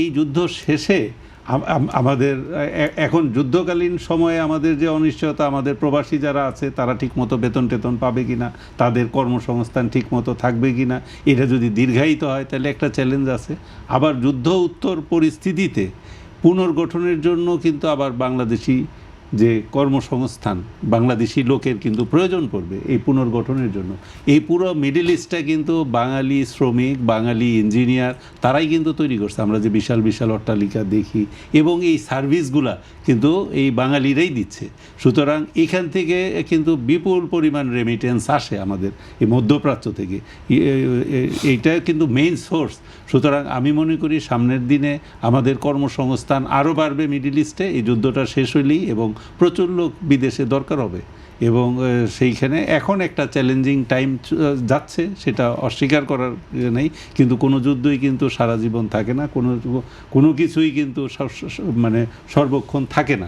এই যুদ্ধ শেষে আমাদের এখন যুদ্ধকালীন সময়ে আমাদের যে অনিশ্চয়তা, আমাদের প্রবাসী যারা আছে তারা ঠিকমতো বেতন টেতন পাবে কিনা, তাদের কর্মসংস্থান ঠিকমতো থাকবে কিনা, এটা যদি দীর্ঘায়িত হয় তাহলে একটা চ্যালেঞ্জ আছে। আবার যুদ্ধ উত্তর পরিস্থিতিতে পুনর্গঠনের জন্য কিন্তু আবার বাংলাদেশি যে কর্মসংস্থান, বাংলাদেশি লোকের কিন্তু প্রয়োজন পড়বে এই পুনর্গঠনের জন্য। এই পুরো মিডল ইস্টটা কিন্তু বাঙালি শ্রমিক, বাঙালি ইঞ্জিনিয়ার তারাই কিন্তু তৈরি করছে। আমরা যে বিশাল বিশাল অট্টালিকা দেখি এবং এই সার্ভিসগুলা কিন্তু এই বাঙালিরাই দিচ্ছে। সুতরাং এখান থেকে কিন্তু বিপুল পরিমাণ রেমিটেন্স আসে আমাদের এই মধ্যপ্রাচ্য থেকে, এইটা কিন্তু মেইন সোর্স। সুতরাং আমি মনে করি সামনের দিনে আমাদের কর্মসংস্থান আরও বাড়বে মিডল ইস্টে, এই যুদ্ধটা শেষ হলেই, এবং প্রচুর লোক বিদেশে দরকার হবে। এবং সেইখানে এখন একটা চ্যালেঞ্জিং টাইম যাচ্ছে, সেটা অস্বীকার করার নেই। কিন্তু কোনো যুদ্ধই কিন্তু সারা জীবন থাকে না, কোনো কিছুই কিন্তু মানে সর্বক্ষণ থাকে না।